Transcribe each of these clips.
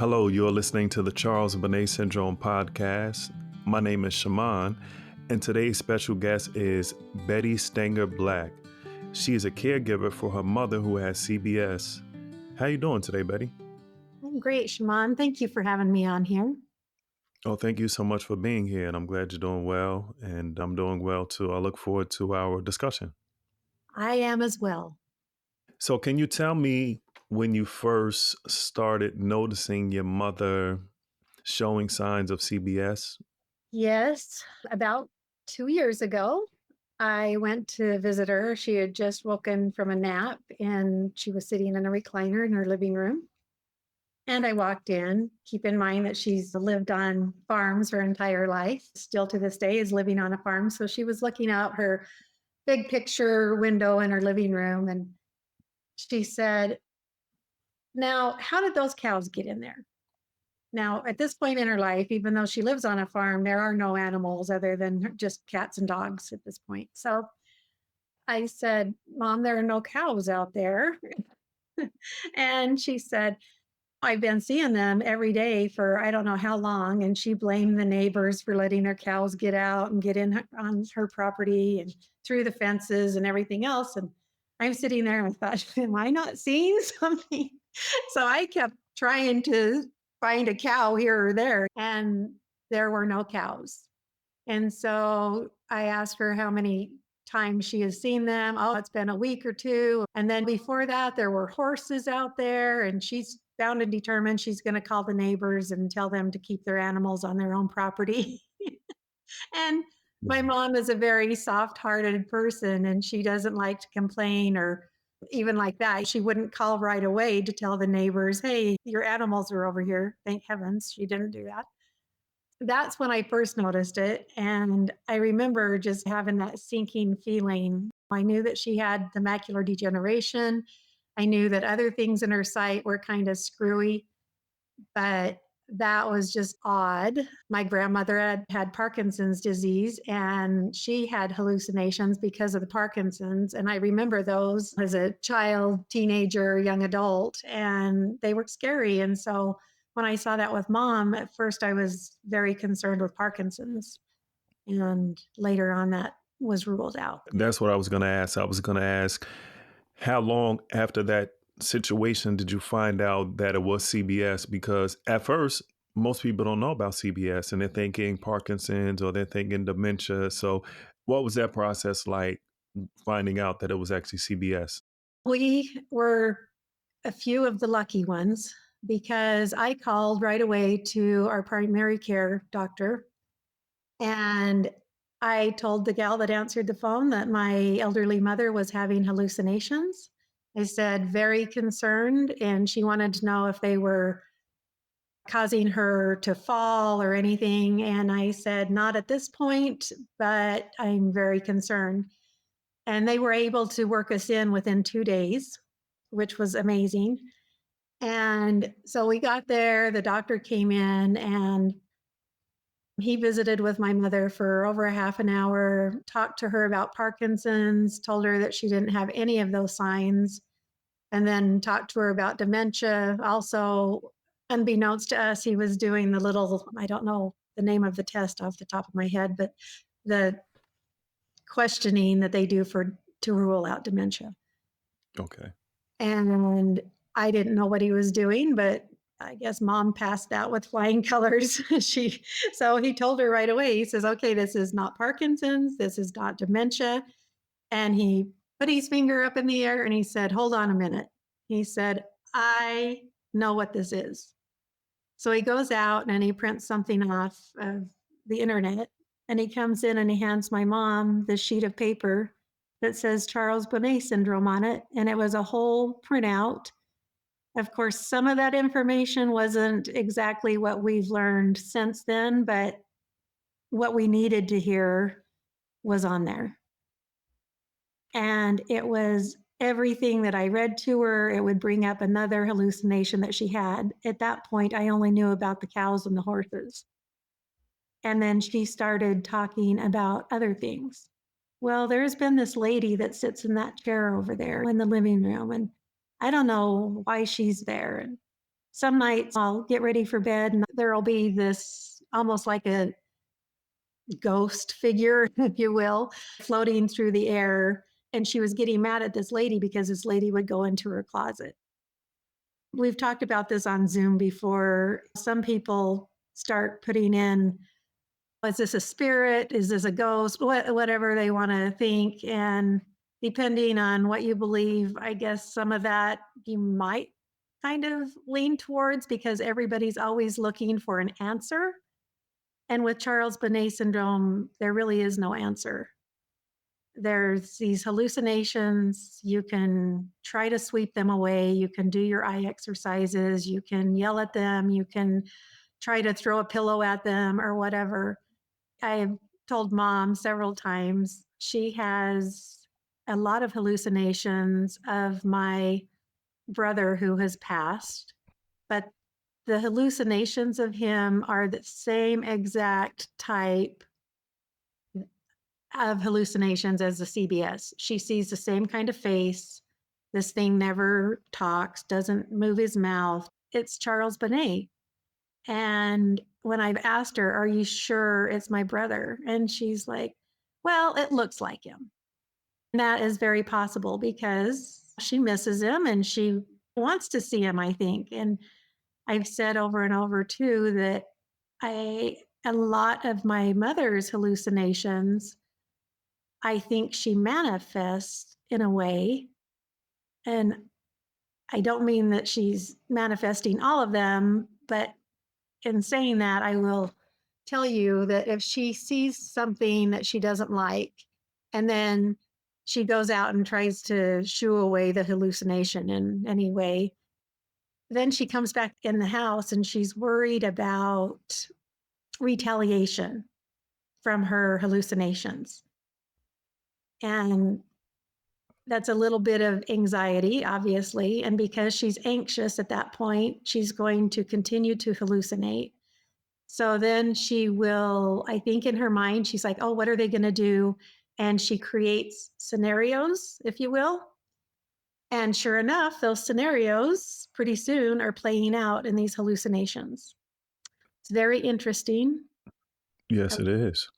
Hello, you're listening to the Charles Bonnet Syndrome Podcast. My name is Shaimond, and today's special guest is Bettie Stanger-Black. She is a caregiver for her mother who has CBS. How you doing today, Bettie? I'm great, Shaimond. Thank you for having me on here. Oh, thank you so much for being here, and I'm glad you're doing well, and I'm doing well too. I look forward to our discussion. I am as well. So can you tell me when you first started noticing your mother showing signs of CBS? Yes, about 2 years ago, I went to visit her. She had just woken from a nap and she was sitting in a recliner in her living room. And I walked in. Keep in mind that she's lived on farms her entire life, still to this day is living on a farm. So she was looking out her big picture window in her living room and she said, "Now, how did those cows get in there?" Now, at this point in her life, even though she lives on a farm, there are no animals other than just cats and dogs at this point. So I said, "Mom, there are no cows out there." And she said, "I've been seeing them every day for I don't know how long." And she blamed the neighbors for letting their cows get out and get in on her property and through the fences and everything else. And I'm sitting there and I thought, am I not seeing something? So I kept trying to find a cow here or there, and there were no cows. And so I asked her how many times she has seen them. Oh, it's been a week or two. And then before that, there were horses out there, and she's bound and determined she's going to call the neighbors and tell them to keep their animals on their own property. And my mom is a very soft hearted person, and she doesn't like to complain or even like that. She wouldn't call right away to tell the neighbors, "Hey, your animals are over here." Thank heavens she didn't do that. That's when I first noticed it. And I remember just having that sinking feeling. I knew that she had the macular degeneration. I knew that other things in her sight were kind of screwy, but that was just odd. My grandmother had Parkinson's disease and she had hallucinations because of the Parkinson's. And I remember those as a child, teenager, young adult, and they were scary. And so when I saw that with mom, at first I was very concerned with Parkinson's. And later on, that was ruled out. That's what I was going to ask. I was going to ask, how long after that situation did you find out that it was CBS? Because at first, most people don't know about CBS and they're thinking Parkinson's or they're thinking dementia. So what was that process like finding out that it was actually CBS? We were a few of the lucky ones because I called right away to our primary care doctor. And I told the gal that answered the phone that my elderly mother was having hallucinations. I said, very concerned. And she wanted to know if they were causing her to fall or anything. And I said, not at this point, but I'm very concerned. And they were able to work us in within 2 days, which was amazing. And so we got there, the doctor came in and he visited with my mother for over a half an hour, talked to her about Parkinson's, told her that she didn't have any of those signs, and then talked to her about dementia. Also, unbeknownst to us, he was doing the little, I don't know the name of the test off the top of my head, but the questioning that they do to rule out dementia. Okay. And I didn't know what he was doing, but I guess mom passed that with flying colors. So he told her right away, he says, "Okay, this is not Parkinson's, this is not dementia." And he put his finger up in the air and he said, "Hold on a minute." He said, "I know what this is." So he goes out and he prints something off of the internet and he comes in and he hands my mom this sheet of paper that says Charles Bonnet Syndrome on it. And it was a whole printout. Of course, some of that information wasn't exactly what we've learned since then, but what we needed to hear was on there. And it was everything that I read to her. It would bring up another hallucination that she had. At that point, I only knew about the cows and the horses. And then she started talking about other things. Well, there's been this lady that sits in that chair over there in the living room, and I don't know why she's there. Some nights I'll get ready for bed and there'll be this almost like a ghost figure, if you will, floating through the air. And she was getting mad at this lady because this lady would go into her closet. We've talked about this on Zoom before. Some people start putting in, is this a spirit? Is this a ghost? Whatever they want to think. And depending on what you believe, I guess some of that you might kind of lean towards because everybody's always looking for an answer. And with Charles Bonnet syndrome, there really is no answer. There's these hallucinations. You can try to sweep them away. You can do your eye exercises. You can yell at them. You can try to throw a pillow at them or whatever. I've told mom several times she has a lot of hallucinations of my brother who has passed, but the hallucinations of him are the same exact type of hallucinations as the CBS. She sees the same kind of face. This thing never talks, doesn't move his mouth. It's Charles Bonnet. And when I've asked her, are you sure it's my brother? And she's like, well, it looks like him. And that is very possible because she misses him and she wants to see him, I think. And I've said over and over too that a lot of my mother's hallucinations, I think she manifests in a way. And I don't mean that she's manifesting all of them, but in saying that, I will tell you that if she sees something that she doesn't like, and then she goes out and tries to shoo away the hallucination in any way, then she comes back in the house and she's worried about retaliation from her hallucinations. And that's a little bit of anxiety, obviously. And because she's anxious at that point, she's going to continue to hallucinate. So then she will, I think in her mind, she's like, oh, what are they going to do? And she creates scenarios, if you will. And sure enough, those scenarios pretty soon are playing out in these hallucinations. It's very interesting, Yes, it is.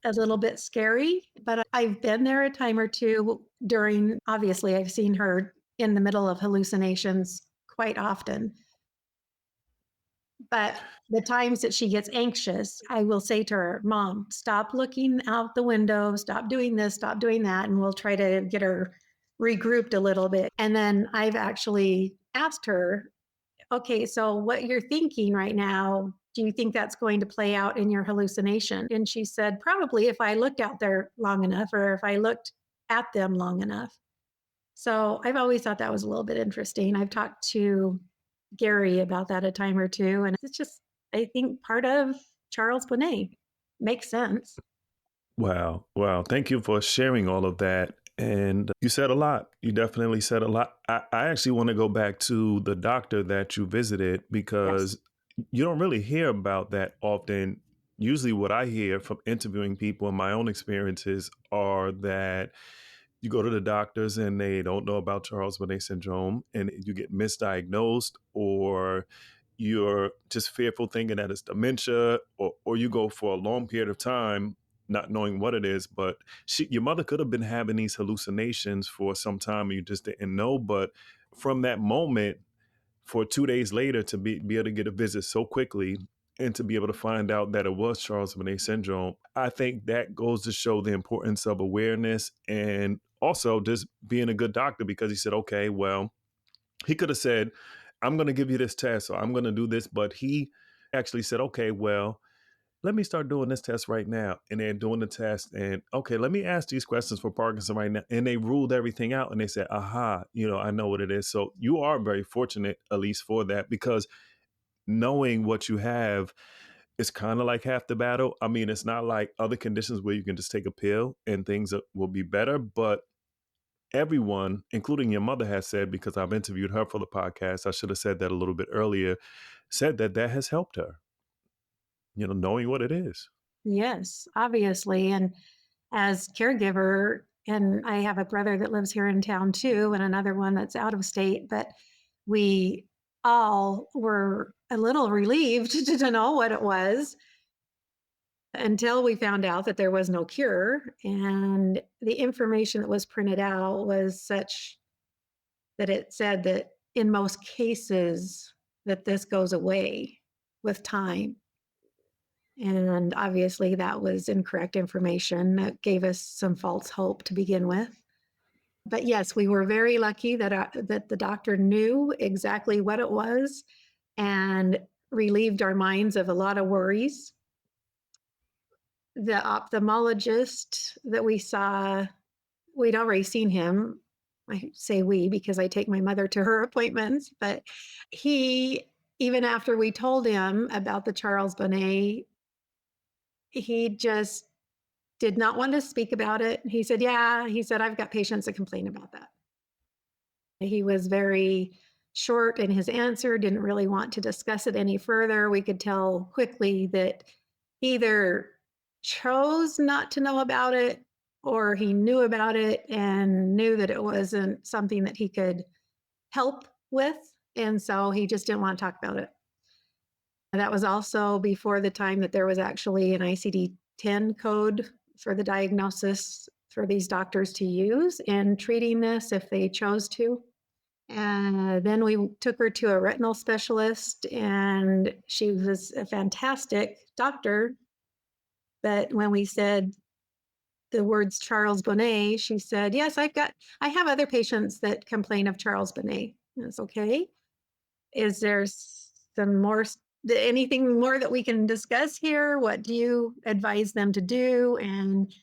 a little bit scary, but I've been there a time or two during, obviously, I've seen her in the middle of hallucinations quite often. But the times that she gets anxious, I will say to her, Mom, stop looking out the window, stop doing this, stop doing that. And we'll try to get her regrouped a little bit. And then I've actually asked her, okay, so what you're thinking right now, do you think that's going to play out in your hallucination? And she said, probably if I looked out there long enough or if I looked at them long enough. So I've always thought that was a little bit interesting. I've talked to Gary about that a time or two, and it's just, I think, part of Charles Bonnet. Makes sense. Wow. Wow. Thank you for sharing all of that. And you said a lot. You definitely said a lot. I actually want to go back to the doctor that you visited Yes. because you don't really hear about that often. Usually, what I hear from interviewing people and my own experiences are that you go to the doctors and they don't know about Charles Bonnet syndrome and you get misdiagnosed, or you're just fearful thinking that it's dementia, or you go for a long period of time not knowing what it is. But your mother could have been having these hallucinations for some time and you just didn't know. But from that moment, for 2 days later to be able to get a visit so quickly and to be able to find out that it was Charles Bonnet syndrome, I think that goes to show the importance of awareness and also just being a good doctor, because he said, okay, well, he could have said, I'm going to give you this test or I'm going to do this. But he actually said, okay, well, let me start doing this test right now. And they're doing the test. And okay, let me ask these questions for Parkinson right now. And they ruled everything out and they said, aha, I know what it is. So you are very fortunate, at least for that, because knowing what you have is kind of like half the battle. I mean, it's not like other conditions where you can just take a pill and things will be better. But everyone, including your mother, has said, because I've interviewed her for the podcast, I should have said that a little bit earlier, said that that has helped her, knowing what it is. Yes, obviously. And as caregiver, and I have a brother that lives here in town too, and another one that's out of state, but we all were a little relieved to know what it was until we found out that there was no cure. And the information that was printed out was such that it said that in most cases that this goes away with time. And obviously that was incorrect information that gave us some false hope to begin with. But yes, we were very lucky that the doctor knew exactly what it was and relieved our minds of a lot of worries. The ophthalmologist that we saw, we'd already seen him. I say we because I take my mother to her appointments, but he, even after we told him about the Charles Bonnet, he just did not want to speak about it. He said, yeah, he said, I've got patients that complain about that. He was very short in his answer, didn't really want to discuss it any further. We could tell quickly that either chose not to know about it or he knew about it and knew that it wasn't something that he could help with. And so he just didn't want to talk about it. And that was also before the time that there was actually an ICD-10 code for the diagnosis for these doctors to use in treating this if they chose to. And then we took her to a retinal specialist, and she was a fantastic doctor. But when we said the words Charles Bonnet, she said, yes, I have other patients that complain of Charles Bonnet. That's okay. Is there anything more that we can discuss here? What do you advise them to do? And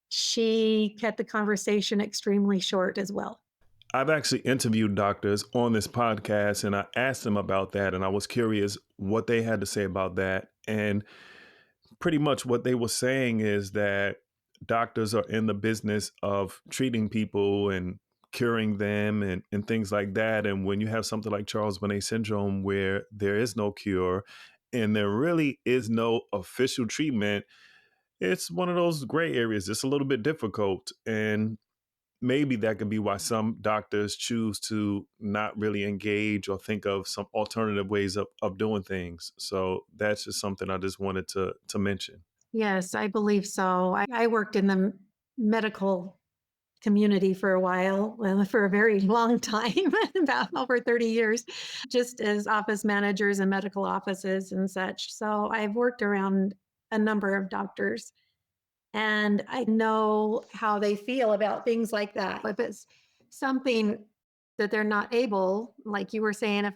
she kept the conversation extremely short as well. I've actually interviewed doctors on this podcast and I asked them about that. And I was curious what they had to say about that. And pretty much what they were saying is that doctors are in the business of treating people and curing them and things like that. And when you have something like Charles Bonnet syndrome, where there is no cure and there really is no official treatment, it's one of those gray areas. It's a little bit difficult. And maybe that could be why some doctors choose to not really engage or think of some alternative ways of doing things. So that's just something I just wanted to mention. Yes, I believe so. I worked in the medical community for a while, well, for a very long time, about over 30 years, just as office managers and medical offices and such. So I've worked around a number of doctors and I know how they feel about things like that. If it's something that they're not able, like you were saying,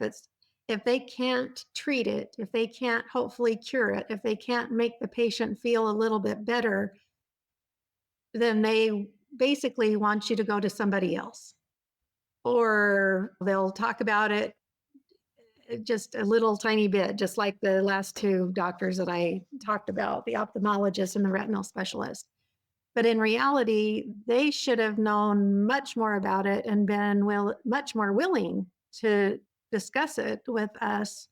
if they can't treat it, if they can't hopefully cure it, if they can't make the patient feel a little bit better, then they basically want you to go to somebody else. Or they'll talk about it just a little tiny bit, just like the last two doctors that I talked about, the ophthalmologist and the retinal specialist. But in reality, they should have known much more about it and been much more willing to discuss it with us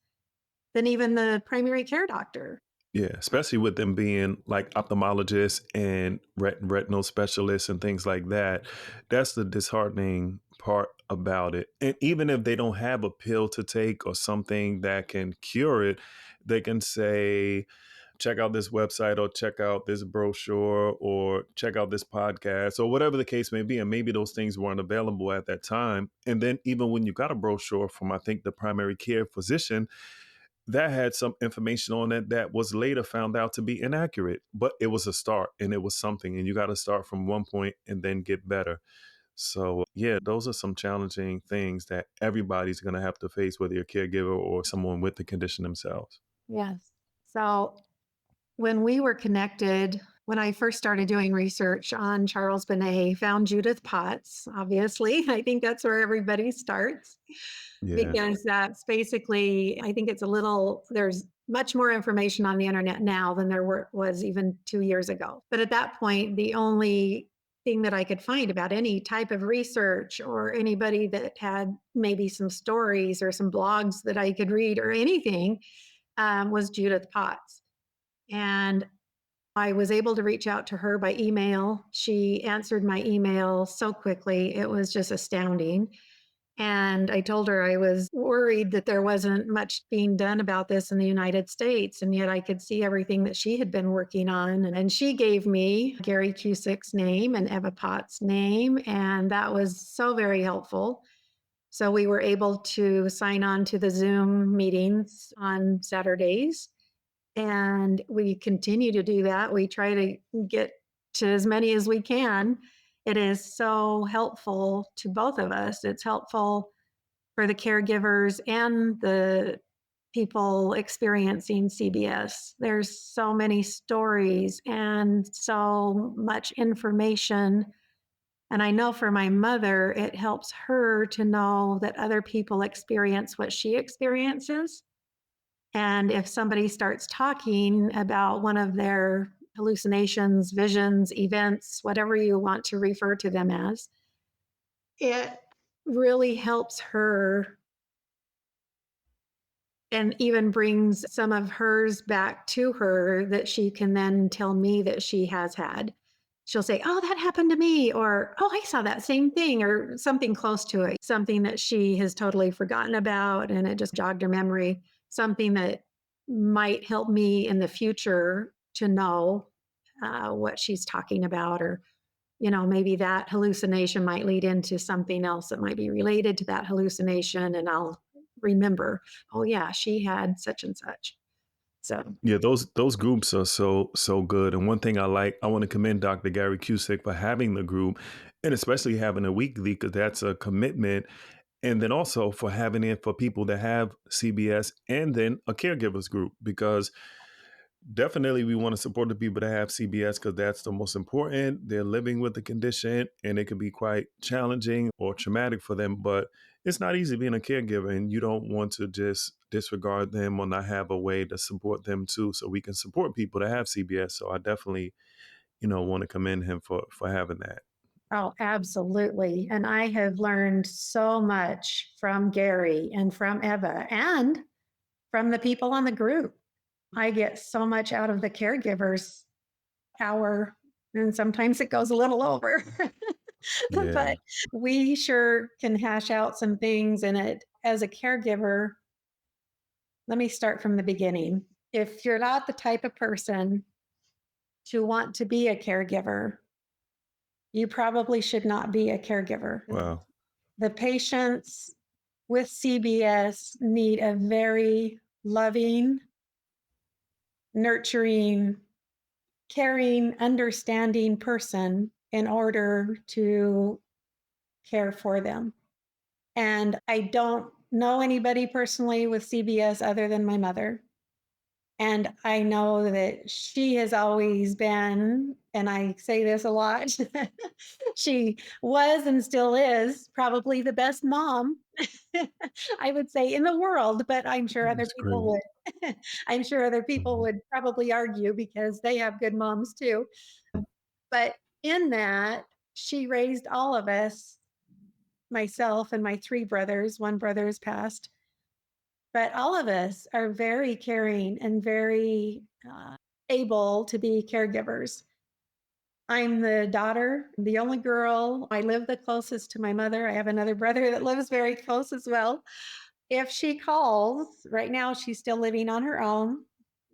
than even the primary care doctor. Yeah, especially with them being like ophthalmologists and retinal specialists and things like that. That's the disheartening part about it. And even if they don't have a pill to take or something that can cure it, they can say, check out this website or check out this brochure or check out this podcast or whatever the case may be. And maybe those things weren't available at that time. And then even when you got a brochure from, I think, the primary care physician, that had some information on it that was later found out to be inaccurate, but it was a start and it was something. And you got to start from one point and then get better. So, yeah, those are some challenging things that everybody's going to have to face, whether you're a caregiver or someone with the condition themselves. Yes. So when we were connected, when I first started doing research on Charles Bonnet, found Judith Potts, obviously. I think that's where everybody starts Yeah. because that's basically, I think there's much more information on the internet now than was even 2 years ago. But at that point, the only thing that I could find about any type of research or anybody that had maybe some stories or some blogs that I could read or anything was Judith Potts. And I was able to reach out to her by email. She answered my email so quickly. It was just astounding. And I told her I was worried that there wasn't much being done about this in the United States. And yet I could see everything that she had been working on. And she gave me Gary Cusick's name and Eva Potts' name. And that was so very helpful. So we were able to sign on to the Zoom meetings on Saturdays. And we continue to do that. We try to get to as many as we can. It is so helpful to both of us. It's helpful for the caregivers and the people experiencing CBS. There's so many stories and so much information. And I know for my mother, it helps her to know that other people experience what she experiences. And if somebody starts talking about one of their hallucinations, visions, events, whatever you want to refer to them as, it really helps her and even brings some of hers back to her that she can then tell me that she has had. She'll say, "Oh, that happened to me," or, "Oh, I saw that same thing," or something close to it, something that she has totally forgotten about and it just jogged her memory, something that might help me in the future to know what she's talking about, or maybe that hallucination might lead into something else that might be related to that hallucination. And I'll remember, oh, yeah, she had such and such. So, Yeah, those groups are so good. And one thing I want to commend Dr. Gary Cusick for having the group, and especially having a weekly, because that's a commitment. And then also for having it for people that have CBS and then a caregivers group, because definitely we want to support the people that have CBS because that's the most important. They're living with the condition and it can be quite challenging or traumatic for them, but it's not easy being a caregiver, and you don't want to just disregard them or not have a way to support them too. So we can support people that have CBS. So I definitely, want to commend him for having that. oh, absolutely. And I have learned so much from Gary and from Eva and from the people on the group. I get so much out of the caregivers hour, and sometimes it goes a little over. Yeah. But we sure can hash out some things in it. As a caregiver, let me start from the beginning. If you're not the type of person to want to be a caregiver, you probably should not be a caregiver. Wow. The patients with CBS need a very loving, nurturing, caring, understanding person in order to care for them. And I don't know anybody personally with CBS other than my mother. And I know that she has always been, and I say this a lot, she was and still is probably the best mom, I would say, in the world. But I'm sure other That's people great. would, I'm sure other people Mhm. would probably argue because they have good moms too. But in that, she raised all of us, myself and my three brothers. One brother has passed, but all of us are very caring and very able to be caregivers. I'm the daughter, the only girl. I live the closest to my mother. I have another brother that lives very close as well. If she calls, right now she's still living on her own.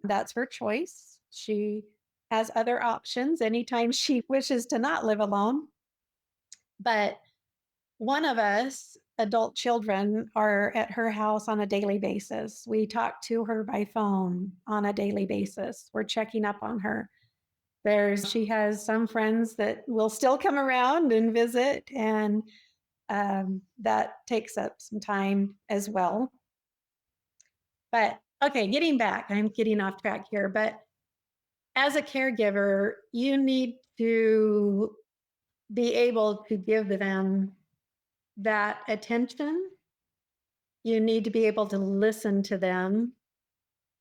That's her choice. She has other options anytime she wishes to not live alone. But one of us, adult children, are at her house on a daily basis. We talk to her by phone on a daily basis. We're checking up on her. She has some friends that will still come around and visit, and that takes up some time as well. But okay, getting back, I'm getting off track here. But as a caregiver, you need to be able to give them that attention. You need to be able to listen to them.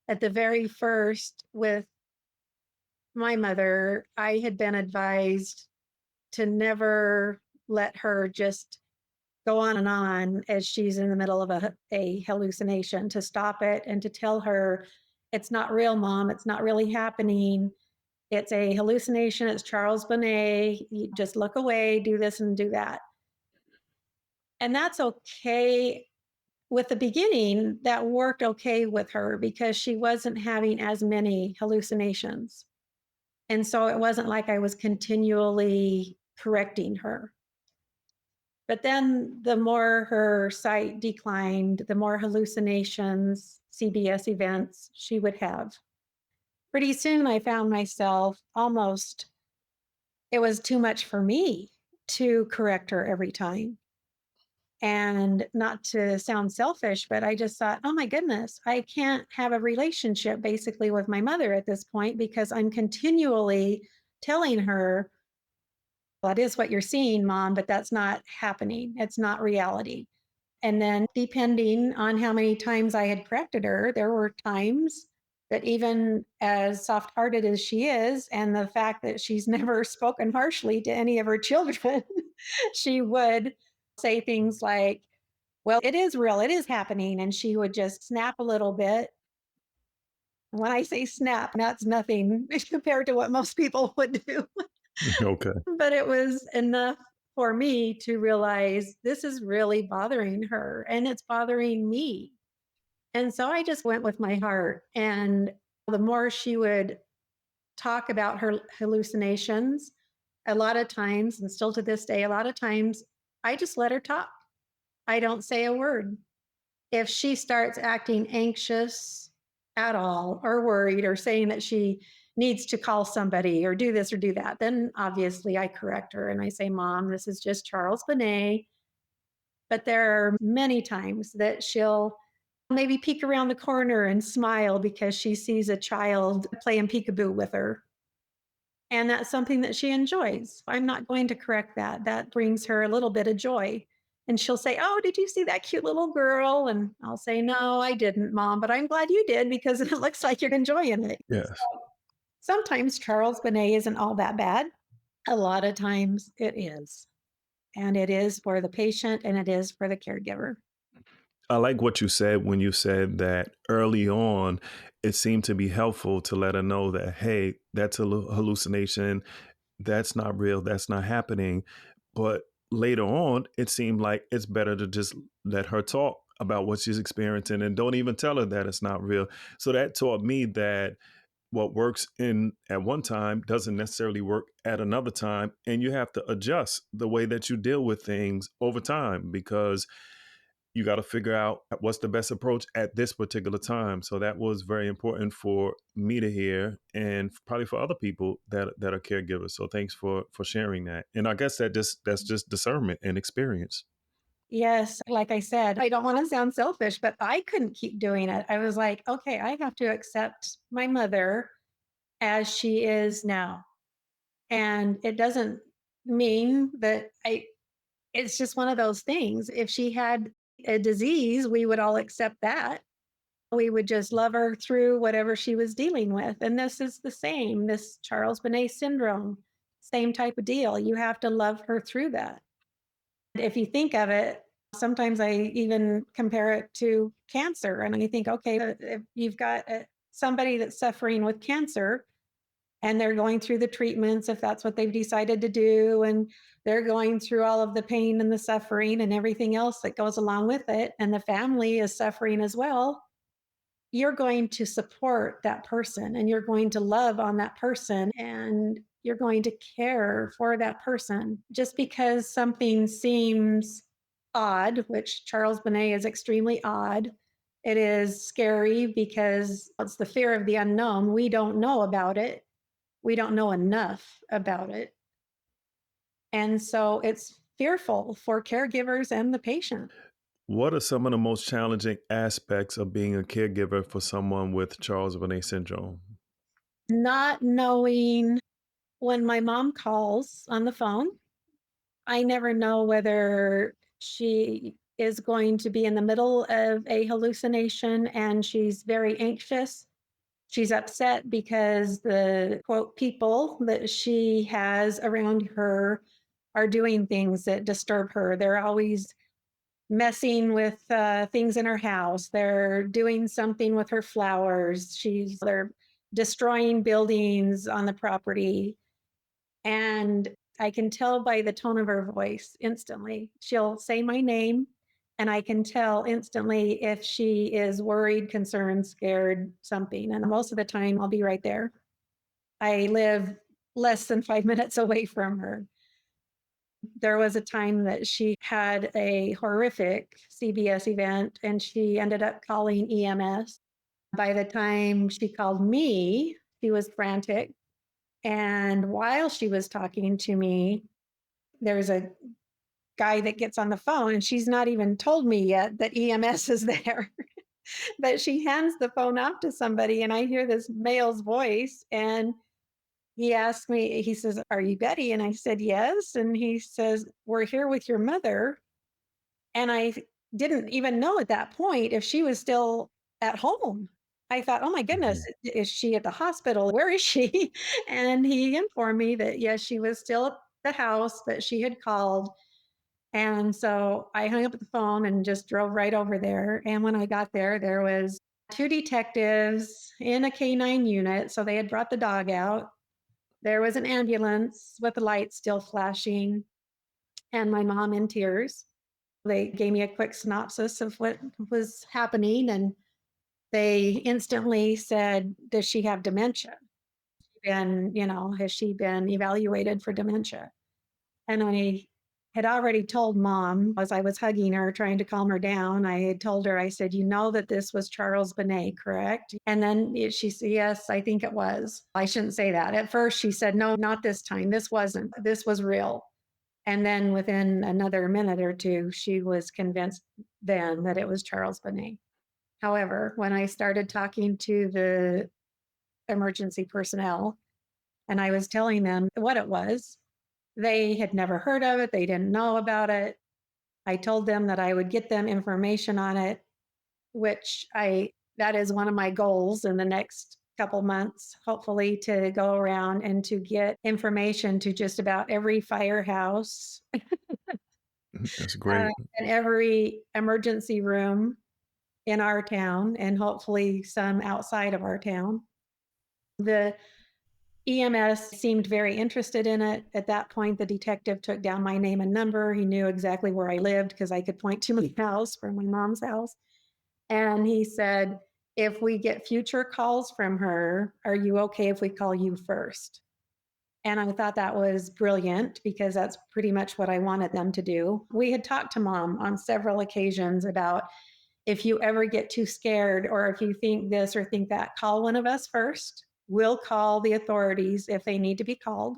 At the very first, with my mother, I had been advised to never let her just go on and on as she's in the middle of a hallucination, to stop it and to tell her, it's not real, mom. It's not really happening. It's a hallucination. It's Charles Bonnet. You just look away, do this and do that. And that's okay. With the beginning, that worked okay with her because she wasn't having as many hallucinations. And so it wasn't like I was continually correcting her. But then the more her sight declined, the more hallucinations, CBS events she would have. Pretty soon I found myself almost, it was too much for me to correct her every time. And not to sound selfish, but I just thought, oh my goodness, I can't have a relationship basically with my mother at this point because I'm continually telling her, that is what you're seeing, mom, but that's not happening. It's not reality. And then, depending on how many times I had corrected her, there were times that, even as soft hearted as she is, and the fact that she's never spoken harshly to any of her children, she would say things like, well, it is real, it is happening. And she would just snap a little bit. When I say snap, that's nothing compared to what most people would do. Okay. But it was enough for me to realize this is really bothering her and it's bothering me. And so I just went with my heart. And the more she would talk about her hallucinations, a lot of times, and still to this day, a lot of times, I just let her talk. I don't say a word. If she starts acting anxious at all, or worried, or saying that she needs to call somebody or do this or do that, then obviously I correct her and I say, Mom, this is just Charles Bonnet. But there are many times that she'll maybe peek around the corner and smile because she sees a child playing peekaboo with her. And that's something that she enjoys. I'm not going to correct that. That brings her a little bit of joy. And she'll say, oh, did you see that cute little girl? And I'll say, no, I didn't, Mom, but I'm glad you did because it looks like you're enjoying it. Yes. Sometimes Charles Bonnet isn't all that bad. A lot of times it is. And it is for the patient and it is for the caregiver. I like what you said when you said that early on, it seemed to be helpful to let her know that, hey, that's a hallucination. That's not real. That's not happening. But later on, it seemed like it's better to just let her talk about what she's experiencing and don't even tell her that it's not real. So that taught me that what works in at one time doesn't necessarily work at another time. And you have to adjust the way that you deal with things over time because you got to figure out what's the best approach at this particular time. So that was very important for me to hear, and probably for other people that are caregivers. So thanks for sharing that. And I guess that's just discernment and experience. Yes, like I said, I don't want to sound selfish, but I couldn't keep doing it. I was like, okay, I have to accept my mother as she is now. And it doesn't mean that it's just one of those things. If she had a disease, we would all accept that. We would just love her through whatever she was dealing with. And this is the same, this Charles Bonnet syndrome, same type of deal. You have to love her through that. If you think of it, sometimes I even compare it to cancer. And I think, okay, if you've got somebody that's suffering with cancer, and they're going through the treatments if that's what they've decided to do, and they're going through all of the pain and the suffering and everything else that goes along with it, and the family is suffering as well, you're going to support that person and you're going to love on that person and you're going to care for that person. Just because something seems odd, which Charles Bonnet is extremely odd, it is scary because it's the fear of the unknown. We don't know about it, we don't know enough about it. And so it's fearful for caregivers and the patient. What are some of the most challenging aspects of being a caregiver for someone with Charles Bonnet syndrome? Not knowing when my mom calls on the phone, I never know whether she is going to be in the middle of a hallucination and she's very anxious. She's upset because the quote people that she has around her are doing things that disturb her. They're always messing with things in her house. They're doing something with her flowers. They're destroying buildings on the property. And I can tell by the tone of her voice instantly. She'll say my name, and I can tell instantly if she is worried, concerned, scared, something. And most of the time, I'll be right there. I live less than 5 minutes away from her. There was a time that she had a horrific CBS event and she ended up calling EMS. By the time she called me, she was frantic. And while she was talking to me, there's a guy that gets on the phone and she's not even told me yet that EMS is there. But she hands the phone off to somebody and I hear this male's voice and he asked me, he says, "Are you Betty?" And I said, "Yes." And he says, "We're here with your mother." And I didn't even know at that point if she was still at home. I thought, "Oh my goodness, Mhm. is she at the hospital? Where is she?" And he informed me that, yes, she was still at the house, that she had called. And so I hung up the phone and just drove right over there. And when I got there, there was two detectives in a canine unit. So they had brought the dog out. There was an ambulance with the lights still flashing, and my mom in tears. They gave me a quick synopsis of what was happening, and they instantly said, "Does she have dementia? And, has she been evaluated for dementia?" And I had already told mom as I was hugging her, trying to calm her down. I had told her, I said, "You know that this was Charles Bonnet, correct?" And then she said, "Yes, I think it was." I shouldn't say that. At first, she said, "No, not this time. This wasn't. This was real." And then within another minute or two, she was convinced then that it was Charles Bonnet. However, when I started talking to the emergency personnel and I was telling them what it was, they had never heard of it. They didn't know about it. I told them that I would get them information on it, which that is one of my goals in the next couple months, hopefully to go around and to get information to just about every firehouse, That's uh, great. and every emergency room in our town, and hopefully some outside of our town. The EMS seemed very interested in it. At that point, the detective took down my name and number. He knew exactly where I lived because I could point to my house from my mom's house. And he said, "If we get future calls from her, are you okay if we call you first?" And I thought that was brilliant because that's pretty much what I wanted them to do. We had talked to mom on several occasions about, if you ever get too scared or if you think this or think that, call one of us first. We'll call the authorities if they need to be called.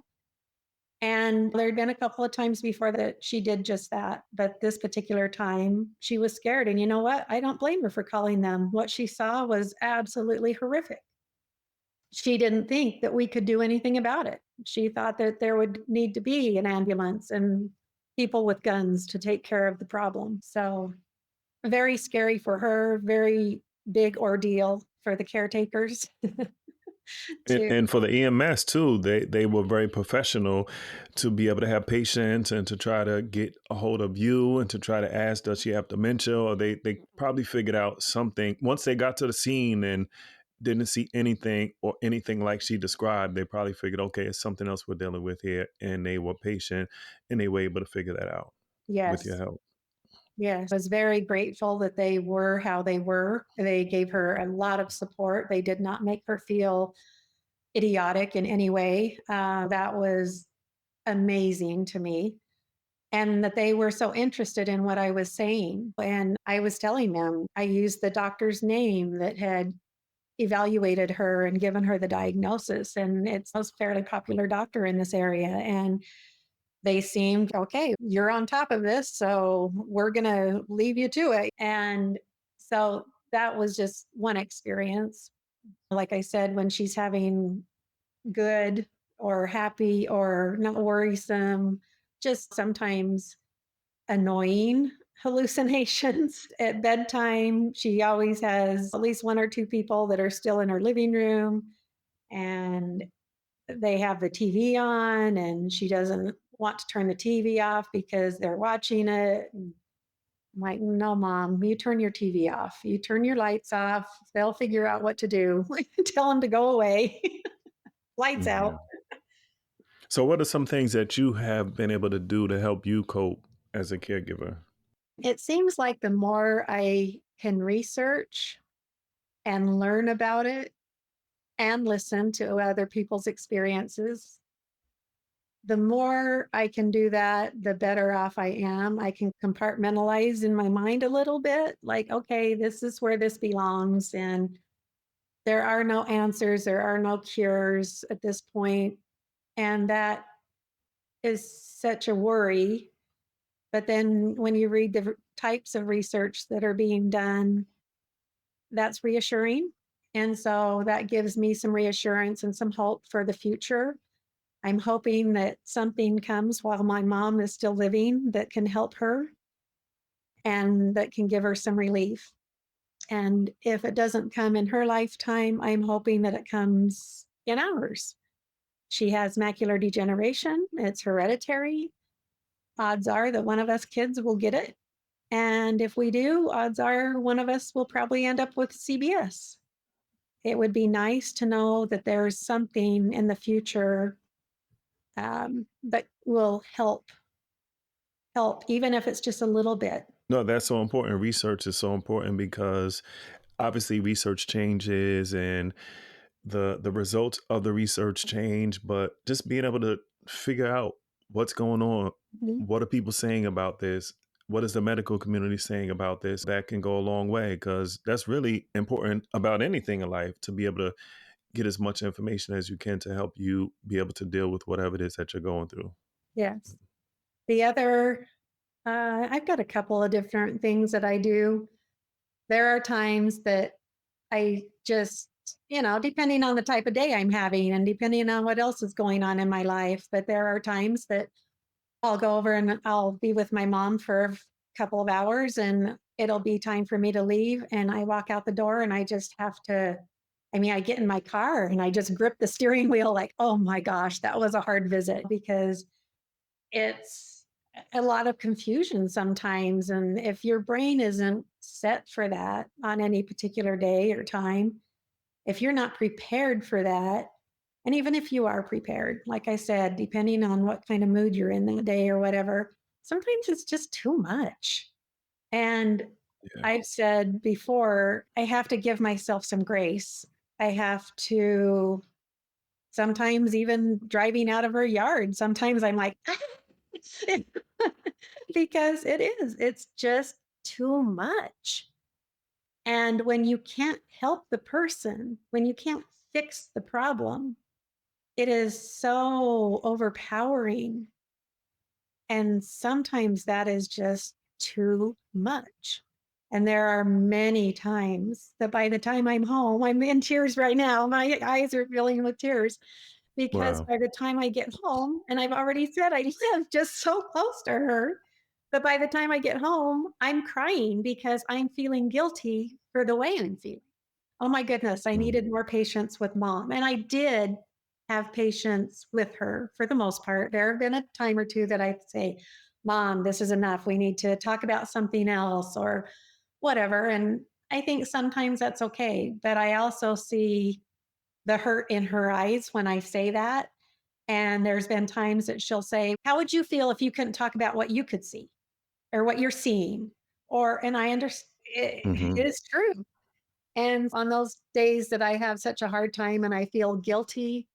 And there had been a couple of times before that she did just that. But this particular time, she was scared. And you know what? I don't blame her for calling them. What she saw was absolutely horrific. She didn't think that we could do anything about it. She thought that there would need to be an ambulance and people with guns to take care of the problem. So very scary for her, very big ordeal for the caretakers And, to and for the EMS too, they were very professional to be able to have patients and to try to get a hold of you and to try to ask, does she have dementia? Or they probably figured out something once they got to the scene and didn't see anything or anything like she described. They probably figured, okay, it's something else we're dealing with here, and they were patient and they were able to figure that out with your yes, help. yes. I was very grateful that they were how they were. They gave her a lot of support. They did not make her feel idiotic in any way. That was amazing to me. And that they were so interested in what I was saying. And I was telling them, I used the doctor's name that had evaluated her and given her the diagnosis. And it's a fairly popular doctor in this area. And they seemed, "Okay, you're on top of this. So we're going to leave you to it." And so that was just one experience. Like I said, when she's having good or happy or not worrisome, just sometimes annoying hallucinations at bedtime. She always has at least one or two people that are still in her living room and they have the TV on and she doesn't want to turn the TV off because they're watching it. And I'm like, "No, mom, you turn your TV off. You turn your lights off. They'll figure out what to do." Tell them to go away. Lights out. Mhm. So, what are some things that you have been able to do to help you cope as a caregiver? It seems like the more I can research and learn about it and listen to other people's experiences, the more I can do that, the better off I am. I can compartmentalize in my mind a little bit like, okay, this is where this belongs. And there are no answers, there are no cures at this point. And that is such a worry. But then when you read the types of research that are being done, that's reassuring. And so that gives me some reassurance and some hope for the future. I'm hoping that something comes while my mom is still living that can help her and that can give her some relief. And if it doesn't come in her lifetime, I'm hoping that it comes in ours. She has macular degeneration, it's hereditary. Odds are that one of us kids will get it. And if we do, odds are one of us will probably end up with CBS. It would be nice to know that there's something in the future that will help, even if it's just a little bit. No, that's so important. Research is so important because obviously research changes and the results of the research change, but just being able to figure out what's going on, Mhm. what are people saying about this, what is the medical community saying about this, that can go a long way because that's really important about anything in life to be able to get as much information as you can to help you be able to deal with whatever it is that you're going through. Yes. The other, I've got a couple of different things that I do. There are times that I just, depending on the type of day I'm having and depending on what else is going on in my life, but there are times that I'll go over and I'll be with my mom for a couple of hours and it'll be time for me to leave. And I walk out the door and I just have to, I get in my car and I just grip the steering wheel like, oh my gosh, that was a hard visit because it's a lot of confusion sometimes. And if your brain isn't set for that on any particular day or time, if you're not prepared for that, and even if you are prepared, like I said, depending on what kind of mood you're in that day or whatever, sometimes it's just too much. And Yeah. I've said before, I have to give myself some grace. I have to sometimes even driving out of her yard, sometimes I'm like, because it's just too much. And when you can't help the person, when you can't fix the problem, it is so overpowering. And sometimes that is just too much. And there are many times that by the time I'm home, I'm in tears right now. My eyes are filling with tears because Wow. by the time I get home, and I've already said I live just so close to her, but by the time I get home, I'm crying because I'm feeling guilty for the way I'm feeling. Oh my goodness, I Mm. needed more patience with mom. And I did have patience with her for the most part. There have been a time or two that I'd say, Mom, this is enough. We need to talk about something else or whatever. And I think sometimes that's okay. But I also see the hurt in her eyes when I say that. And there's been times that she'll say, how would you feel if you couldn't talk about what you could see or what you're seeing? And I understand Mhm. it is true. And on those days that I have such a hard time and I feel guilty,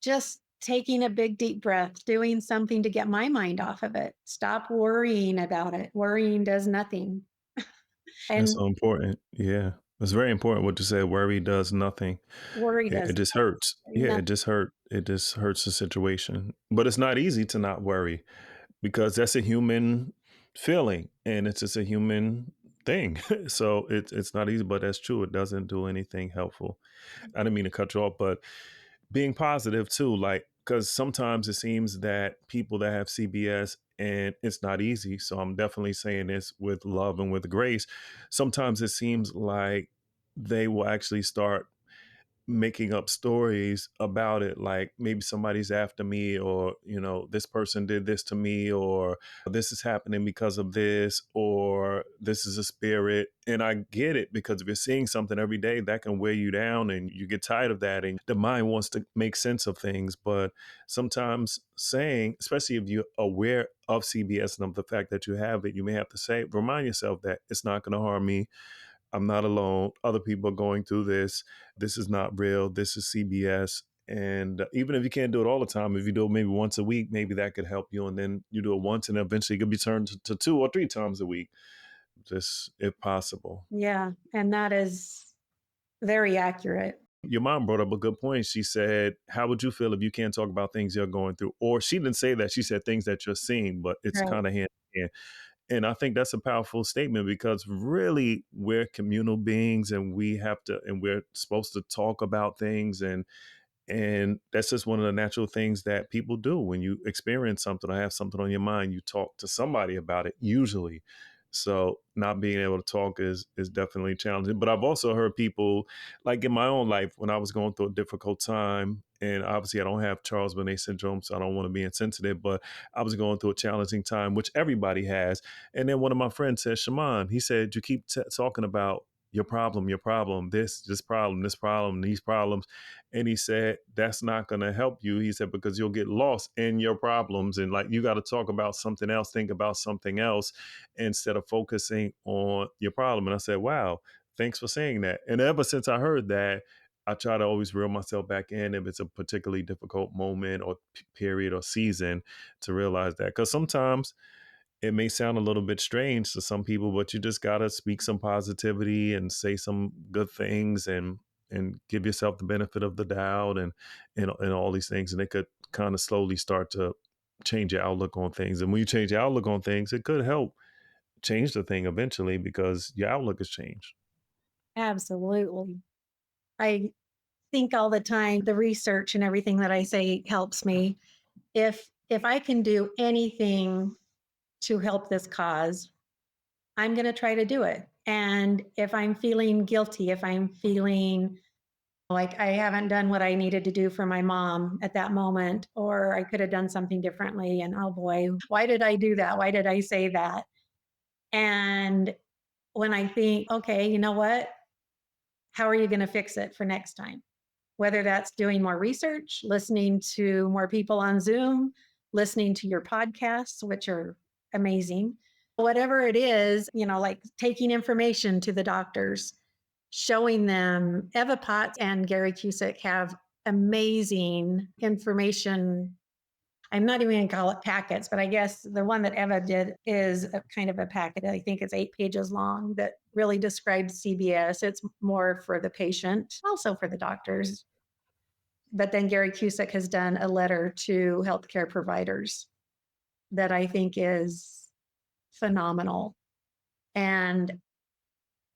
just taking a big deep breath, doing something to get my mind off of it. Stop worrying about it. Worrying does nothing. That's And so important. Yeah. It's very important what you said. Worry does nothing. worry It does just hurts. Yeah, nothing. it just hurt. It just hurts the situation. But it's not easy to not worry because that's a human feeling and it's just a human thing. So it's not easy, but that's true. It doesn't do anything helpful. I didn't mean to cut you off, but being positive too, like because sometimes it seems that people that have CBS and it's not easy. So I'm definitely saying this with love and with grace. Sometimes it seems like they will actually start making up stories about it, like maybe somebody's after me, or this person did this to me, or this is happening because of this, or this is a spirit. And I get it, because if you're seeing something every day, that can weigh you down and you get tired of that, and the mind wants to make sense of things. But sometimes saying, especially if you're aware of CBS and of the fact that you have it, you may have to say, remind yourself that it's not going to harm me. I'm not alone. Other people are going through this. This is not real. This is CBS. And even if you can't do it all the time, if you do it maybe once a week, maybe that could help you. And then you do it once, and eventually it could be turned to 2 or 3 times a week, just if possible. Yeah. And that is very accurate. Your mom brought up a good point. She said, how would you feel if you can't talk about things you're going through? Or she didn't say that. She said things that you're seeing, but it's Right. kind of hand in hand. And I think that's a powerful statement, because really we're communal beings, and we're supposed to talk about things, and that's just one of the natural things that people do. When you experience something or have something on your mind, you talk to somebody about it usually. So not being able to talk is definitely challenging. But I've also heard people, like in my own life, when I was going through a difficult time, and obviously I don't have Charles Bonnet syndrome, so I don't want to be insensitive, but I was going through a challenging time, which everybody has. And then one of my friends said, Shaimond, he said, you keep talking about your problem, this problem, this problem, these problems. And he said, that's not going to help you. He said, because you'll get lost in your problems. And like, you got to talk about something else, think about something else instead of focusing on your problem. And I said, wow, thanks for saying that. And ever since I heard that, I try to always reel myself back in if it's a particularly difficult moment or period or season, to realize that. Because sometimes it may sound a little bit strange to some people, but you just gotta speak some positivity and say some good things, and give yourself the benefit of the doubt, and all these things, and it could kind of slowly start to change your outlook on things. And when you change your outlook on things, it could help change the thing eventually, because your outlook has changed. Absolutely. I think all the time the research and everything that I say helps me. If I can do anything to help this cause, I'm going to try to do it. And if I'm feeling guilty, if I'm feeling like I haven't done what I needed to do for my mom at that moment, or I could have done something differently, and oh boy, why did I do that? Why did I say that? And when I think, okay, you know what? How are you going to fix it for next time? Whether that's doing more research, listening to more people on Zoom, listening to your podcasts, which are amazing. Whatever it is, like taking information to the doctors, showing them. Eva Potts and Gary Cusick have amazing information. I'm not even going to call it packets, but I guess the one that Eva did is a kind of a packet. I think it's 8 pages long that really describes CBS. It's more for the patient, also for the doctors. But then Gary Cusick has done a letter to healthcare providers that I think is phenomenal. And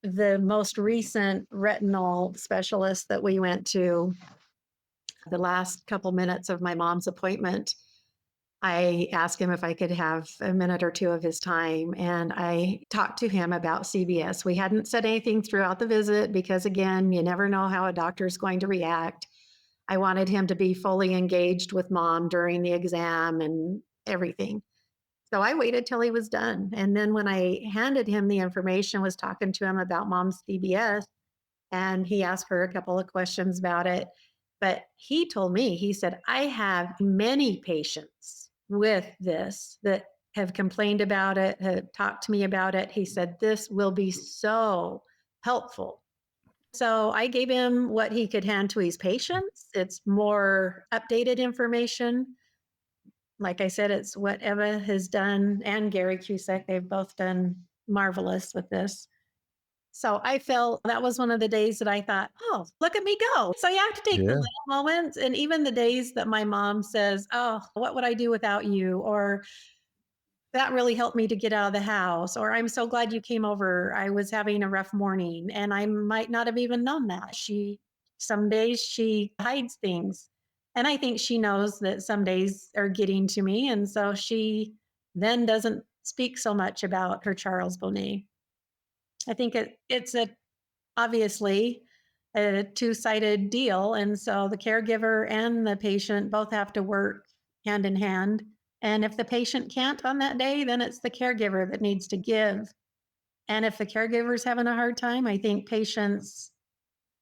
the most recent retinal specialist that we went to, the last couple minutes of my mom's appointment, I asked him if I could have a minute or two of his time, and I talked to him about CBS. We hadn't said anything throughout the visit because, again, you never know how a doctor is going to react. I wanted him to be fully engaged with mom during the exam and everything. So I waited till he was done. And then when I handed him the information, was talking to him about mom's CBS, and he asked her a couple of questions about it. But he told me, he said, I have many patients with this that have complained about it, have talked to me about it. He said, this will be so helpful. So I gave him what he could hand to his patients. It's more updated information. Like I said, it's what Eva has done and Gary Cusick. They've both done marvelous with this. So I felt that was one of the days that I thought, oh, look at me go. So you have to take the Yeah. little moments. And even the days that my mom says, oh, what would I do without you? Or that really helped me to get out of the house. Or I'm so glad you came over. I was having a rough morning and I might not have even known that. Some days she hides things. And I think she knows that some days are getting to me. And so she then doesn't speak so much about her Charles Bonnet. I think it's obviously a two-sided deal. And so the caregiver and the patient both have to work hand in hand. And if the patient can't on that day, then it's the caregiver that needs to give. And if the caregiver's having a hard time, I think patients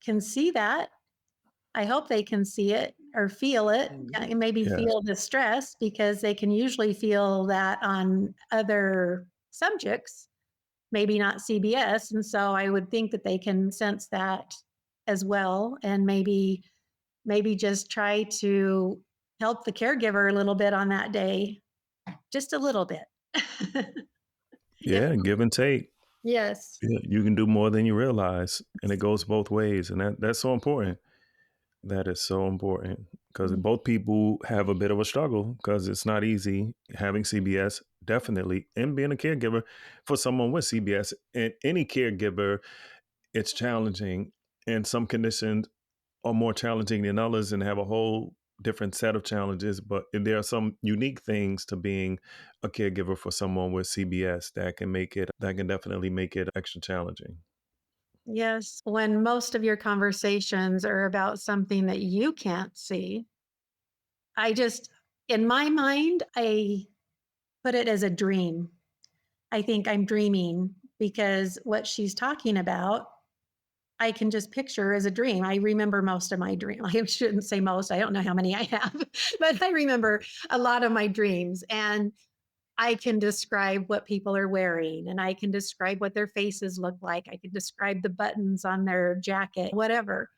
can see that. I hope they can see it or feel it, and maybe Yes. feel the stress because they can usually feel that on other subjects, maybe not CBS. And so I would think that they can sense that as well, and maybe just try to help the caregiver a little bit on that day, just a little bit. If Yeah, give and take. yes. Yeah, you can do more than you realize, and it goes both ways, and that's so important. That is so important because Mm, both people have a bit of a struggle because it's not easy having CBS, definitely, and being a caregiver for someone with CBS. And any caregiver, it's challenging, and some conditions are more challenging than others and have a whole different set of challenges. But there are some unique things to being a caregiver for someone with CBS that can definitely make it extra challenging. yes, when most of your conversations are about something that you can't see, I just, in my mind, I put it as a dream. I think I'm dreaming because what she's talking about, I can just picture as a dream. I remember most of my dream. I shouldn't say most. I don't know how many I have, but I remember a lot of my dreams. And I can describe what people are wearing and I can describe what their faces look like. I can describe the buttons on their jacket, whatever.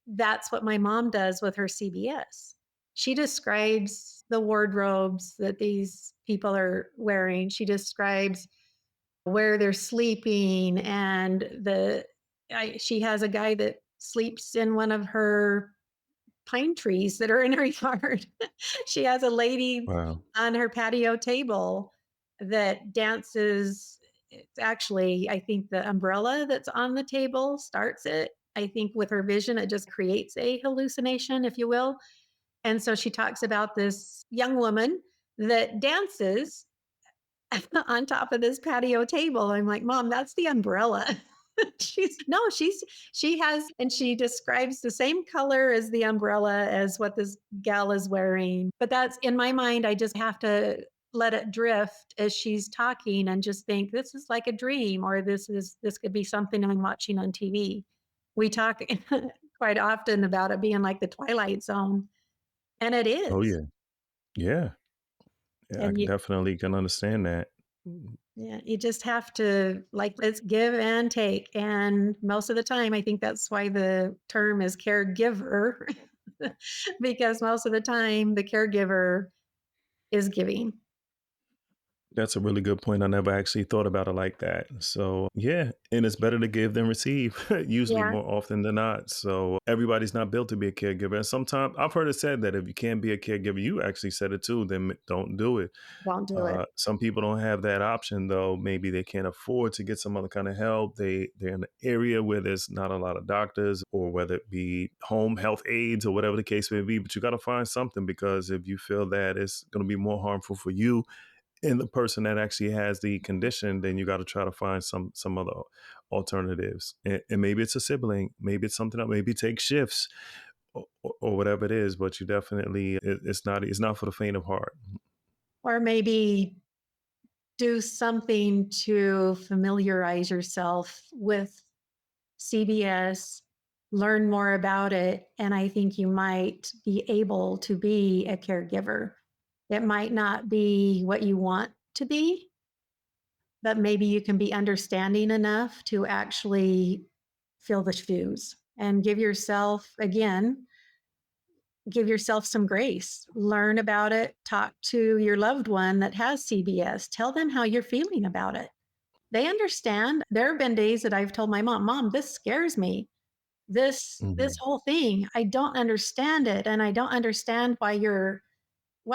That's what my mom does with her CBS. She describes the wardrobes that these people are wearing. She describes where they're sleeping and she has a guy that sleeps in one of her pine trees that are in her yard. She has a lady Wow. on her patio table that dances. It's actually, I think the umbrella that's on the table starts it. I think with her vision, it just creates a hallucination, if you will. And so she talks about this young woman that dances on top of this patio table. I'm like, Mom, that's the umbrella. She has, and she describes the same color as the umbrella as what this gal is wearing. But that's in my mind, I just have to let it drift as she's talking and just think this is like a dream, or this could be something I'm watching on TV. We talk quite often about it being like the Twilight Zone, and it Oh is. yeah. Yeah. Yeah, I And can definitely can understand that. yeah, you just have to like let's give and take. And most of the time, I think that's why the term is caregiver, because most of the time the caregiver is giving. That's a really good point. I never actually thought about it like that. So, yeah, and it's better to give than receive, usually Yeah, more often than not. So, everybody's not built to be a caregiver. And sometimes I've heard it said that if you can't be a caregiver, you actually said it too, then don't do it. won't do it. Some people don't have that option though. Maybe they can't afford to get some other kind of help. They're in an area where there's not a lot of doctors, or whether it be home health aides or whatever the case may be. But you got to find something, because if you feel that it's going to be more harmful for you and the person that actually has the condition, then you got to try to find some other alternatives. And maybe it's a sibling, maybe it's something else, maybe take shifts, or whatever it is. But you definitely, it's not for the faint of heart. Or maybe do something to familiarize yourself with CBS, learn more about it. And I think you might be able to be a caregiver. It might not be what you want to be, but maybe you can be understanding enough to actually feel the shoes and give yourself some grace. Learn about it, talk to your loved one that has CBS, tell them how you're feeling about it. They understand. There have been days that I've told my mom, Mom, this scares me. This Mhm. whole thing, I don't understand it. And I don't understand why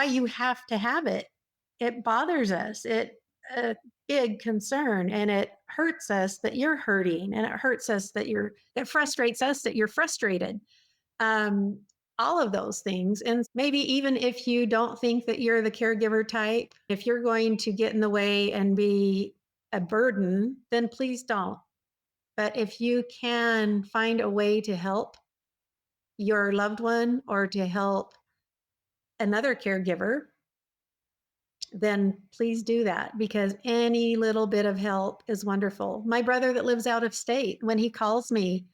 you have to have it. It bothers us. A big concern, and it hurts us that you're hurting, and it hurts us it frustrates us that you're frustrated. Um, all of those things. And maybe even if you don't think that you're the caregiver type, if you're going to get in the way and be a burden, then please don't. But if you can find a way to help your loved one or to help another caregiver, then please do that because any little bit of help is wonderful. My brother that lives out of state, when he calls me,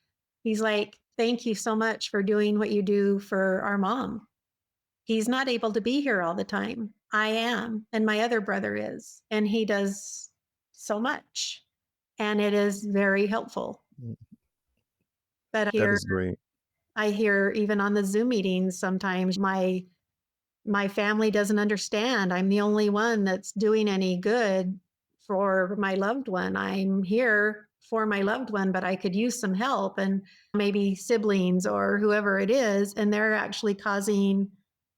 he's like, "Thank you so much for doing what you do for our mom." He's not able to be here all the time. I am, and my other brother is, and he does so much. And it is very helpful. Mm. But That here is great. I hear even on the Zoom meetings sometimes my family doesn't understand. I'm the only one that's doing any good for my loved one. I'm here for my loved one, but I could use some help and maybe siblings or whoever it is, and they're actually causing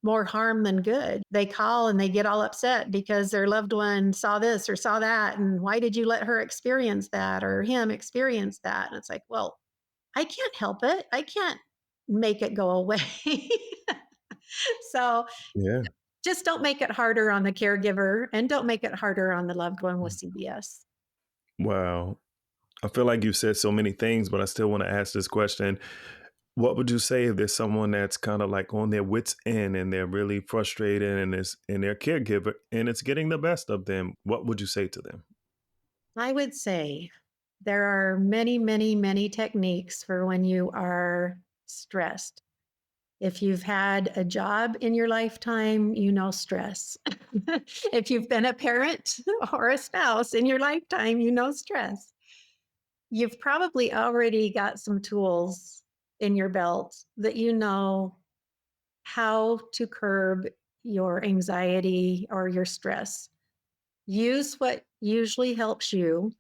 more harm than good. They call and they get all upset because their loved one saw this or saw that. And why did you let her experience that or him experience that? And it's like, well, I can't help it. I can't make it go away. So Yeah. just don't make it harder on the caregiver and don't make it harder on the loved one with CBS. Wow. I feel like you said so many things, but I still want to ask this question. What would you say if there's someone that's kind of like on their wits end and they're really frustrated and is and their caregiver and it's getting the best of them? What would you say to them? I would say there are many, many, many techniques for when you are stressed. If you've had a job in your lifetime, you know stress. If you've been a parent or a spouse in your lifetime, you know stress. You've probably already got some tools in your belt that you know how to curb your anxiety or your stress. Use what usually helps you.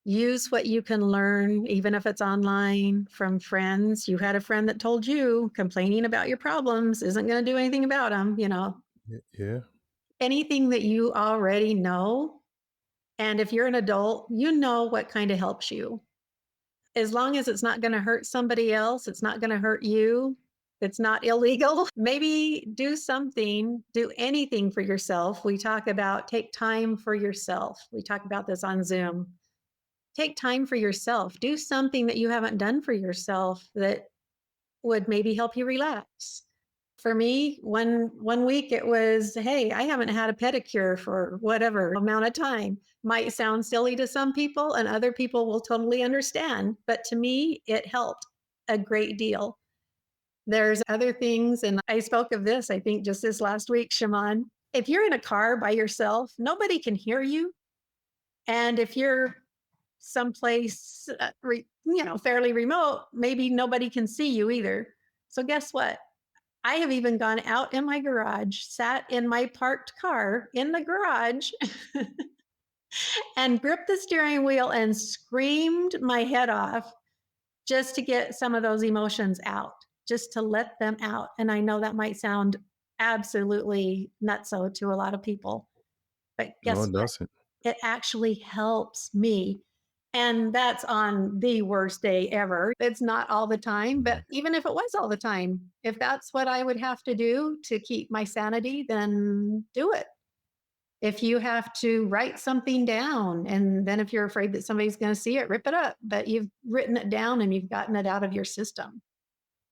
Use what you can learn, even if it's online from friends. You had a friend that told you complaining about your problems isn't going to do anything about them, Yeah. anything that you already know. And if you're an adult, you know what kind of helps you. As long as it's not going to hurt somebody else, it's not going to hurt you. It's not illegal. Maybe do something, do anything for yourself. We talk about take time for yourself. We talk about this on Zoom. Take time for yourself. Do something that you haven't done for yourself that would maybe help you relax. For me, one week it was, hey, I haven't had a pedicure for whatever amount of time. Might sound silly to some people, and other people will totally understand. But to me, it helped a great deal. There's other things, and I spoke of this, I think, just this last week, Shaimond. If you're in a car by yourself, nobody can hear you. And if you're someplace, fairly remote, maybe nobody can see you either. So, guess what? I have even gone out in my garage, sat in my parked car in the garage, and gripped the steering wheel and screamed my head off just to get some of those emotions out, just to let them out. And I know that might sound absolutely nutso to a lot of people, but No, guess it what? doesn't. It actually helps me. And that's on the worst day ever. It's not all the time, but Mhm. even if it was all the time, if that's what I would have to do to keep my sanity, then do it. If you have to write something down, and then if you're afraid that somebody's going to see it, rip it up, but you've written it down and you've gotten it out of your system.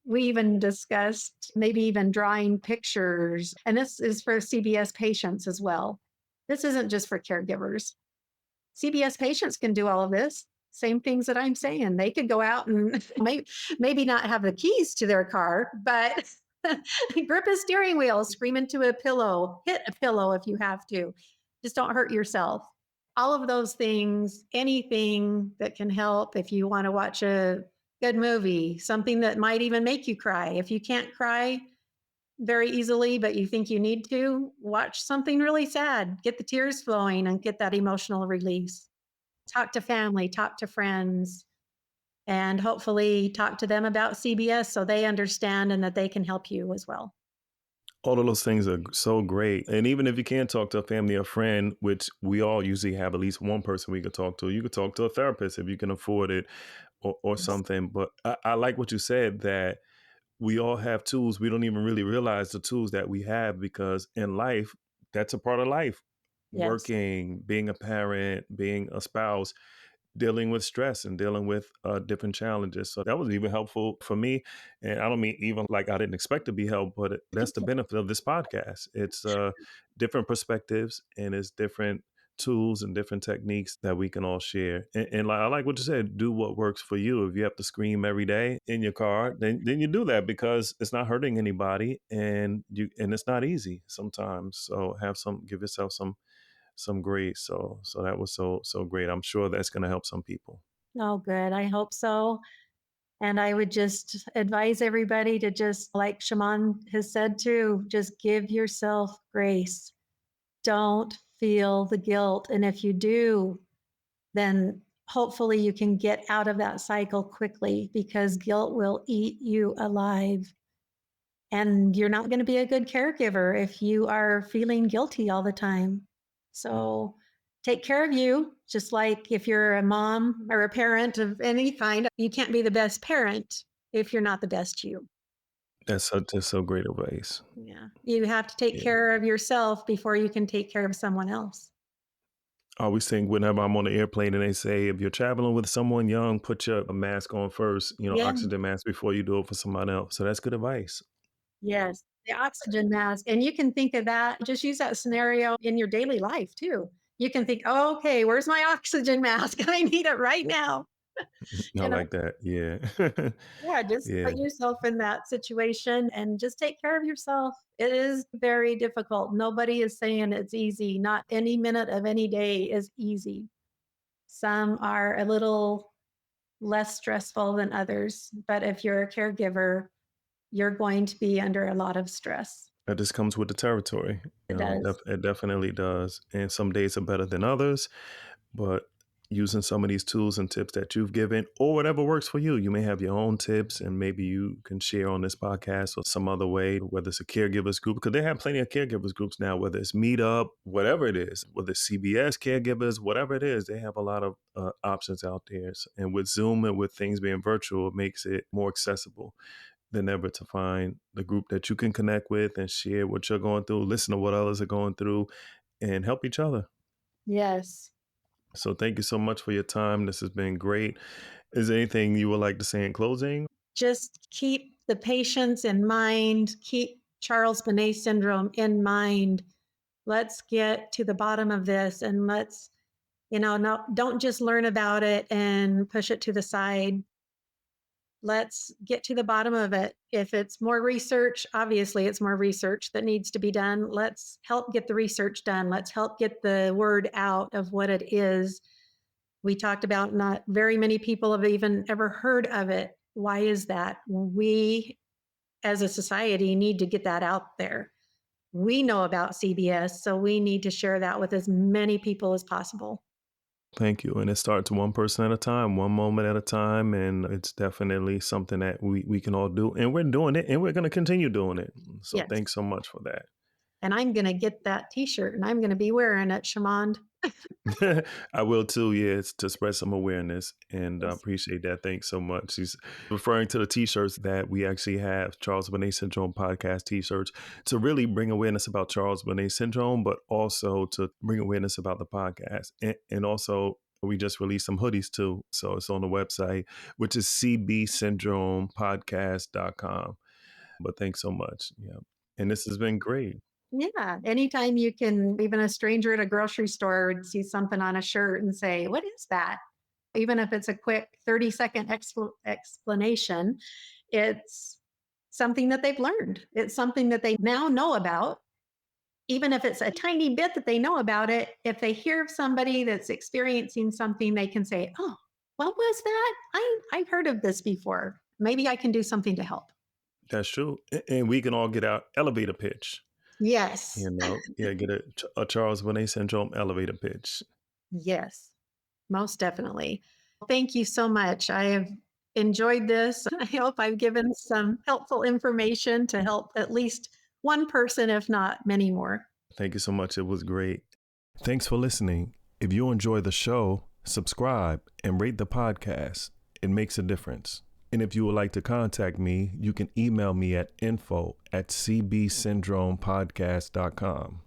We even discussed maybe even drawing pictures, and this is for CBS patients as well. This isn't just for caregivers. CBS patients can do all of this. Same things that I'm saying. They could go out and maybe not have the keys to their car, but grip a steering wheel, scream into a pillow, hit a pillow if you have to. Just don't hurt yourself. All of those things, anything that can help if you want to watch a good movie, something that might even make you cry. If you can't cry very easily, but you think you need to, watch something really sad, get the tears flowing and get that emotional release. Talk to family, talk to friends, and hopefully talk to them about CBS so they understand and that they can help you as well. All of those things are so great. And even if you can't talk to a family or friend, which we all usually have at least one person we could talk to, you could talk to a therapist if you can afford it or Yes. something. But I like what you said that we all have tools. We don't even really realize the tools that we have because in life, that's a part of life. Yes. Working, being a parent, being a spouse, dealing with stress and dealing with different challenges. So that was even helpful for me. And I don't mean even like I didn't expect to be helped, but that's the benefit of this podcast. It's different perspectives and it's different tools and different techniques that we can all share. And like I like what you said, do what works for you. If you have to scream every day in your car, then you do that because it's not hurting anybody and it's not easy sometimes. So give yourself some grace. So that was so great. I'm sure that's gonna help some people. Oh, good. I hope so. And I would just advise everybody to just, like Shaimond has said too, just give yourself grace. Don't feel the guilt. And if you do, then hopefully you can get out of that cycle quickly because guilt will eat you alive. And you're not going to be a good caregiver if you are feeling guilty all the time. So take care of you, just like if you're a mom or a parent of any kind, you can't be the best parent if you're not the best you. That's so great advice. Yeah. You have to take Yeah. care of yourself before you can take care of someone else. I always think whenever I'm on the airplane and they say if you're traveling with someone young, put your mask on first, Yeah. oxygen mask before you do it for someone else. So that's good advice. Yes. The oxygen mask. And you can think of that, just use that scenario in your daily life too. You can think, oh, okay, where's my oxygen mask? I need it right now. I You know, like that. Yeah. yeah, just Yeah. put yourself in that situation and just take care of yourself. It is very difficult. Nobody is saying it's easy. Not any minute of any day is easy. Some are a little less stressful than others, but if you're a caregiver, you're going to be under a lot of stress. That just comes with the territory. It does. It definitely does. And some days are better than others. But using some of these tools and tips that you've given or whatever works for you, you may have your own tips and maybe you can share on this podcast or some other way, whether it's a caregivers group, because they have plenty of caregivers groups now, whether it's Meetup, whatever it is, whether it's CBS caregivers, whatever it is, they have a lot of options out there. And with Zoom and with things being virtual, it makes it more accessible than ever to find the group that you can connect with and share what you're going through, listen to what others are going through, and help each other. Yes. So thank you so much for your time. This has been great. Is there anything you would like to say in closing? Just keep the patients in mind, keep Charles Bonnet syndrome in mind. Let's get to the bottom of this and let's, don't just learn about it and push it to the side. Let's get to the bottom of it. If it's more research, obviously it's more research that needs to be done. Let's help get the research done. Let's help get the word out of what it is. We talked about not very many people have even ever heard of it. Why is that? We as a society need to get that out there. We know about CBS, so we need to share that with as many people as possible. Thank you. And it starts one person at a time, one moment at a time. And it's definitely something that we can all do. And we're doing it and we're going to continue doing it. So Yes. thanks so much for that. And I'm going to get that t-shirt and I'm going to be wearing it, Shaimond. I will too, yes, to spread some awareness. And I Yes. appreciate that. Thanks so much. She's referring to the t-shirts that we actually have, Charles Bonnet Syndrome Podcast t-shirts, to really bring awareness about Charles Bonnet Syndrome, but also to bring awareness about the podcast. And also, we just released some hoodies too. So it's on the website, which is cbsyndromepodcast.com. But thanks so much. Yeah. And this has been great. Yeah. Anytime you can, even a stranger at a grocery store would see something on a shirt and say, what is that? Even if it's a quick 30-second explanation, it's something that they've learned. It's something that they now know about. Even if it's a tiny bit that they know about it, if they hear of somebody that's experiencing something, they can say, oh, what was that? I've heard of this before. Maybe I can do something to help. That's true. And we can all get our elevator pitch. Yes. Yeah, get a Charles Bonnet Syndrome elevator pitch. Yes, most definitely. Thank you so much. I have enjoyed this. I hope I've given some helpful information to help at least one person, if not many more. Thank you so much. It was great. Thanks for listening. If you enjoy the show, subscribe and rate the podcast. It makes a difference. And if you would like to contact me, you can email me at info@cbsyndromepodcast.com.